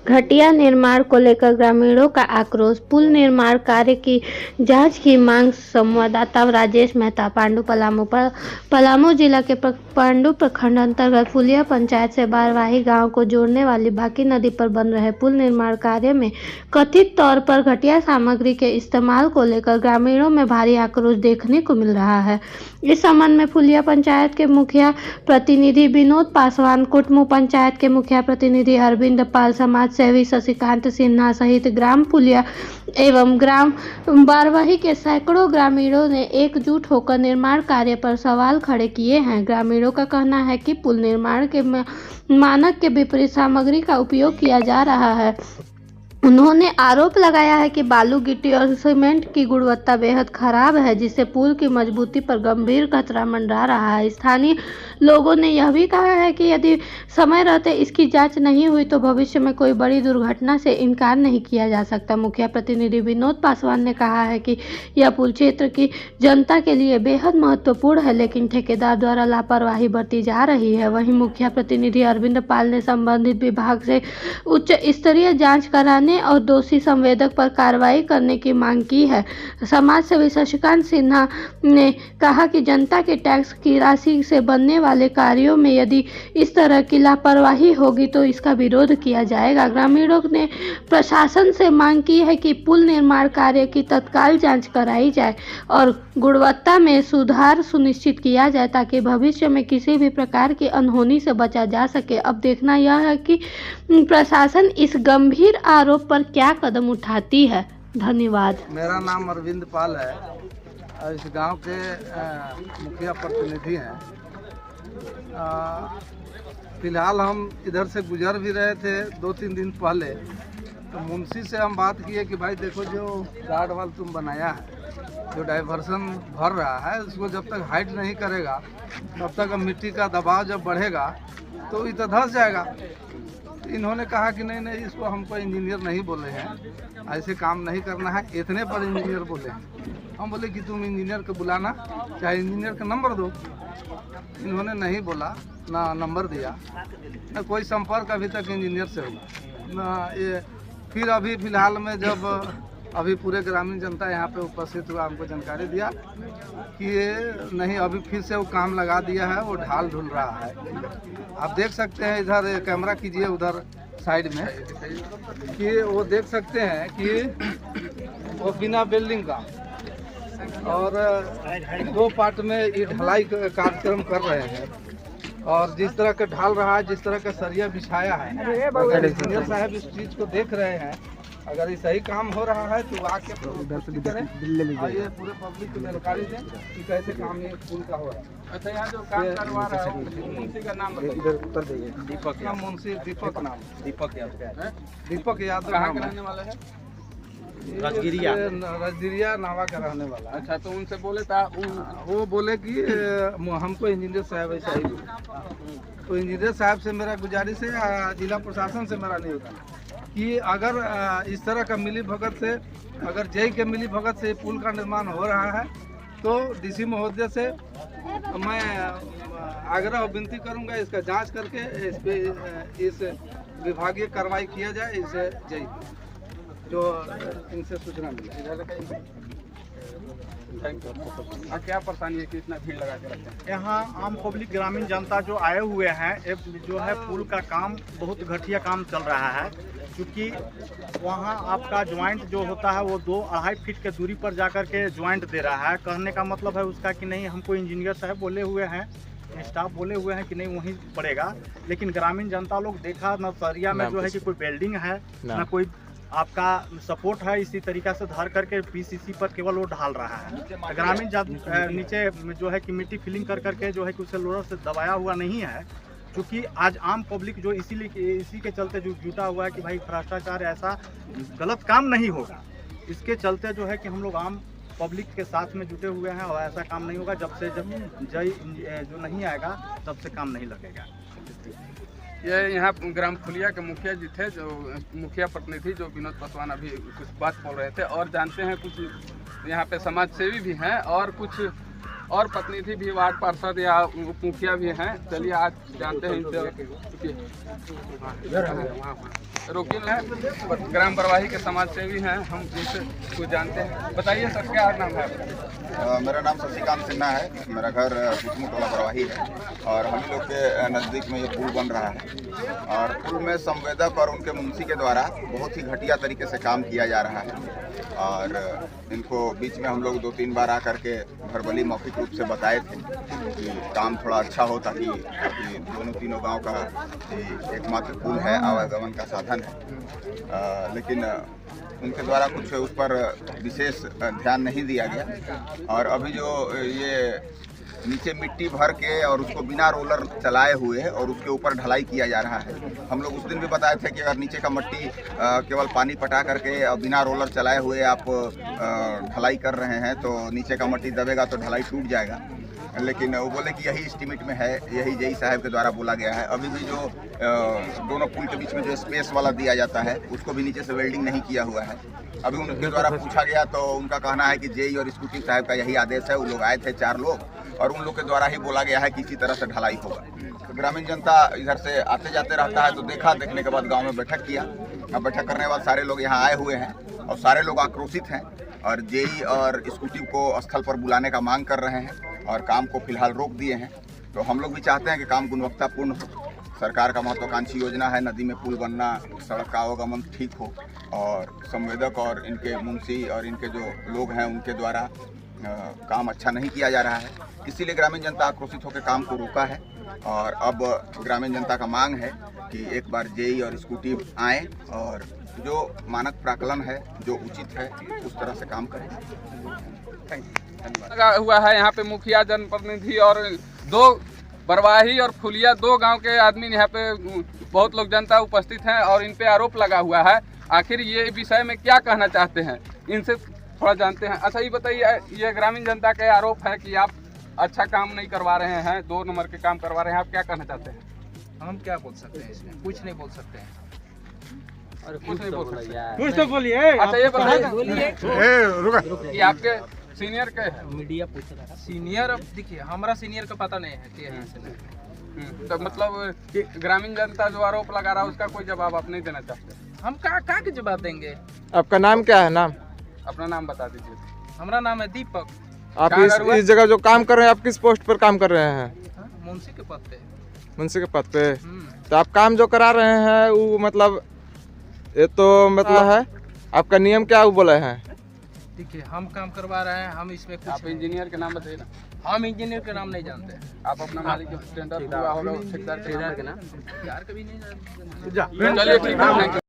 घटिया निर्माण को लेकर ग्रामीणों का आक्रोश। पुल निर्माण कार्य की जांच की मांग। संवाददाता राजेश मेहता, पांडु, पलामू। पलामू जिला के पांडु प्रखंड अंतर्गत फुलिया पंचायत से बारवाही गांव को जोड़ने वाली बाकी नदी पर बन रहे पुल निर्माण कार्य में कथित तौर पर घटिया सामग्री के इस्तेमाल को लेकर ग्रामीणों में भारी आक्रोश देखने को मिल रहा है। इस संबंध में फुलिया पंचायत के मुखिया प्रतिनिधि विनोद पासवान, कुटमू पंचायत के मुखिया प्रतिनिधि अरविंद पाल, समाज सेवी शशिकांत सिन्हा सहित ग्राम फुलिया एवं ग्राम बारवाही के सैकड़ों ग्रामीणों ने एकजुट होकर निर्माण कार्य पर सवाल खड़े किए हैं। ग्रामीणों का कहना है कि पुल निर्माण के मानक के विपरीत सामग्री का उपयोग किया जा रहा है। उन्होंने आरोप लगाया है कि बालू, गिट्टी और सीमेंट की गुणवत्ता बेहद खराब है, जिससे पुल की मजबूती पर गंभीर खतरा मंडरा रहा है। स्थानीय लोगों ने यह भी कहा है कि यदि समय रहते इसकी जांच नहीं हुई तो भविष्य में कोई बड़ी दुर्घटना से इनकार नहीं किया जा सकता। मुखिया प्रतिनिधि विनोद पासवान ने कहा है कि यह पुल क्षेत्र की जनता के लिए बेहद महत्वपूर्ण है, लेकिन ठेकेदार द्वारा लापरवाही बरती जा रही है। वहीं मुखिया प्रतिनिधि अरविंद पाल ने संबंधित विभाग से उच्च स्तरीय जाँच कराने और दोषी संवेदक पर कार्रवाई करने की मांग की है। समाज सेवी शशिकांत सिन्हा ने कहा कि जनता के टैक्स की राशि से बनने वाले कार्यों में यदि इस तरह की लापरवाही होगी तो इसका विरोध किया जाएगा। ग्रामीणों ने प्रशासन से मांग की है कि पुल निर्माण कार्य की तत्काल जांच कराई जाए और गुणवत्ता में सुधार सुनिश्चित किया जाए ताकि भविष्य में किसी भी प्रकार की अनहोनी से बचा जा सके। अब देखना यह है कि प्रशासन इस गंभीर आरोप पर क्या कदम उठाती है। धन्यवाद। मेरा नाम अरविंद पाल है और इस गांव के मुखिया प्रतिनिधि हैं। फिलहाल हम इधर से गुजर भी रहे थे 2-3 दिन पहले, तो मुंशी से हम बात किए कि भाई देखो जो गार्ड वाल तुम बनाया है, जो डाइवर्सन भर रहा है, उसको जब तक हाइट नहीं करेगा तब तक मिट्टी का दबाव जब बढ़ेगा तो इधर धंस जाएगा। इन्होंने कहा कि नहीं नहीं, इसको हमको इंजीनियर नहीं बोले हैं, ऐसे काम नहीं करना है, इतने पर इंजीनियर बोले हैं। हम बोले कि तुम इंजीनियर को बुलाना, चाहे इंजीनियर का नंबर दो। इन्होंने नहीं बोला, ना नंबर दिया, ना कोई संपर्क अभी तक इंजीनियर से हुआ ना ये। फिर अभी फिलहाल में जब अभी पूरे ग्रामीण जनता यहाँ पे उपस्थित हुआ, हमको जानकारी दिया कि ये नहीं, अभी फिर से वो काम लगा दिया है, वो ढाल ढुल रहा है। आप देख सकते हैं, इधर कैमरा कीजिए उधर साइड में, कि वो देख सकते हैं कि वो बिना बिल्डिंग का और 2 पार्ट में ये ढलाई कार्यक्रम कर रहे हैं। और जिस तरह का ढाल रहा है, जिस तरह का सरिया बिछाया है, अगर इंजीनियर साहब इस चीज़ को देख रहे हैं, अगर ये सही काम हो रहा है तो आके करें और ये पूरे पब्लिक को जानकारी दें कि कैसे काम ये पुल का हो रहा है। अच्छा, यहाँ जो काम करवा रहा है मुंशी का नाम बताइए। दीपक मुंशी, दीपक नाम, दीपक यादव कहाँ के रहने वाले हैं? रजगिरिया नावा का रहने वाला। अच्छा, तो उनसे बोले था, वो बोले कि हमको इंजीनियर साहब ऐसा ही बोले। तो इंजीनियर साहब से मेरा गुजारिश है, जिला प्रशासन से मेरा निवेदन कि अगर इस तरह का मिली भगत से, अगर जय के मिली भगत से पुल का निर्माण हो रहा है तो डीसी महोदय से मैं आग्रह और विनती करूंगा, इसका जांच करके इस पे इस विभागीय कार्रवाई किया जाए। इसे जय जो इनसे सूचना मिली। क्या परेशानी है कि इतना भीड़ लगा के रखते हैं? यहाँ आम पब्लिक ग्रामीण जनता जो आए हुए हैं, जो है पुल का काम बहुत घटिया काम चल रहा है, क्योंकि वहाँ आपका ज्वाइंट जो होता है वो 2-2.5 फीट के दूरी पर जाकर के ज्वाइंट दे रहा है। कहने का मतलब है उसका कि नहीं, हमको इंजीनियर साहब बोले हुए हैं, स्टाफ बोले हुए हैं कि नहीं वहीं पड़ेगा, लेकिन ग्रामीण जनता लोग देखा न सरिया में जो है कि कोई बिल्डिंग है न कोई आपका सपोर्ट है, इसी तरीक़ा से धार करके पीसीसी पर केवल वो ढाल रहा है। ग्रामीण नीचे जो है कि मिट्टी फिलिंग कर करके जो है कि उसे लोडर से दबाया हुआ नहीं है, क्योंकि आज आम पब्लिक जो इसी के चलते जो जुटा हुआ है कि भाई भ्रष्टाचार ऐसा गलत काम नहीं होगा, इसके चलते जो है कि हम लोग आम पब्लिक के साथ में जुटे हुए हैं और ऐसा काम नहीं होगा। जब जय जो नहीं आएगा तब से काम नहीं लगेगा। ये यहाँ ग्राम फुलिया के मुखिया जी थे, जो मुखिया प्रतिनिधि जो विनोद पासवान अभी कुछ बात बोल रहे थे, और जानते हैं कुछ यहाँ पे समाज सेवी भी हैं और कुछ और प्रतिनिधि भी, वार्ड पार्षद या उप मुखिया भी हैं। चलिए आज जानते हैं इनसे। रोकिन है, ग्राम प्रवाही के समाज सेवी हैं, हम इनसे कुछ जानते हैं। बताइए सर, क्या नाम है आपका? मेरा नाम शशिकांत सिन्हा है। मेरा घर कुसमुख टोला प्रवाही है और हम लोग के नज़दीक में ये पुल बन रहा है और पुल में संवेदक और उनके मुंशी के द्वारा बहुत ही घटिया तरीके से काम किया जा रहा है और इनको बीच में हम लोग 2-3 बार आकर के भरबली मौखिक रूप से बताए थे कि काम थोड़ा अच्छा हो ताकि दोनों तीनों गांव का एकमात्र पुल है, आवागमन का साधन है, लेकिन उनके द्वारा कुछ उस पर विशेष ध्यान नहीं दिया गया और अभी जो ये नीचे मिट्टी भर के और उसको बिना रोलर चलाए हुए और उसके ऊपर ढलाई किया जा रहा है। हम लोग उस दिन भी बताए थे कि अगर नीचे का मिट्टी केवल पानी पटा करके और बिना रोलर चलाए हुए आप ढलाई कर रहे हैं तो नीचे का मिट्टी दबेगा तो ढलाई टूट जाएगा, लेकिन वो बोले कि यही एस्टीमेट में है, यही जेई साहब के द्वारा बोला गया है। अभी भी जो दोनों पुल के बीच में जो स्पेस वाला दिया जाता है उसको भी नीचे से वेल्डिंग नहीं किया हुआ है। अभी उनके द्वारा पूछा गया तो उनका कहना है कि जेई और स्कूटी साहब का यही आदेश है। वो लोग आए थे 4 लोग और उन लोग के द्वारा ही बोला गया है कि इसी तरह से ढलाई होगा। तो ग्रामीण जनता इधर से आते जाते रहता है तो देखने के बाद गाँव में बैठक किया। अब बैठक करने के बाद सारे लोग यहाँ आए हुए हैं और सारे लोग आक्रोशित हैं और जेई और स्कूटी को स्थल पर बुलाने का मांग कर रहे हैं और काम को फिलहाल रोक दिए हैं। तो हम लोग भी चाहते हैं कि काम गुणवत्तापूर्ण हो। सरकार का महत्वाकांक्षी योजना है नदी में पुल बनना, सड़क का आवागमन ठीक हो और संवेदक और इनके मुंशी और इनके जो लोग हैं उनके द्वारा काम अच्छा नहीं किया जा रहा है। इसीलिए ग्रामीण जनता आक्रोशित होकर काम को रोका है और अब ग्रामीण जनता का मांग है कि एक बार जेई और स्कूटी आएँ और जो मानक प्राकलन है, जो उचित है, उस तरह से काम करें। लगा हुआ है यहाँ पे मुखिया, जनप्रतिनिधि और 2 बरवाही और फुलिया 2 गांव के आदमी यहाँ पे बहुत लोग जनता उपस्थित हैं और इन पे आरोप लगा हुआ है। आखिर ये विषय में क्या कहना चाहते हैं, इनसे थोड़ा जानते हैं। अच्छा ये बताइए, ये ग्रामीण जनता का आरोप है कि आप अच्छा काम नहीं करवा रहे हैं, 2 नंबर के काम करवा रहे हैं, आप क्या कहना चाहते हैं? हम क्या बोल सकते हैं इसमें? कुछ नहीं बोल सकते हैं। कुछ नहीं बोल सकते। कुछ तो बोलिए। अच्छा ये बताइए कि आपके सीनियर के है? मीडिया पूछ रहा है। सीनियर, अब देखिए हमारा सीनियर का पता नहीं है कि यहाँ से तो मतलब कि ग्रामीण जनता जो आरोप लगा रहा है उसका कोई जवाब आप नहीं देना चाहते? हम कहाँ के जवाब देंगे? आपका नाम क्या है? नाम, अपना नाम बता दीजिए। हमारा नाम है दीपक। आप इस जगह जो काम कर रहे हैं, आप किस पोस्ट पर काम कर रहे हैं? मुंशी के पद पे। मुंशी के पद पे। तो आप काम जो करा रहे हैं वो मतलब ये तो मतलब है आपका नियम क्या वो बोले हैं? देखिए हम काम करवा रहे हैं, हम इसमें कुछ आप इंजीनियर के नाम बताइए ना। हम इंजीनियर के नाम नहीं जानते हैं। आप अपना मालिक टेंडर हुआ होगा ठेकेदार के नाम यार कभी नहीं जानते। चलिए ठीक है, थैंक यू।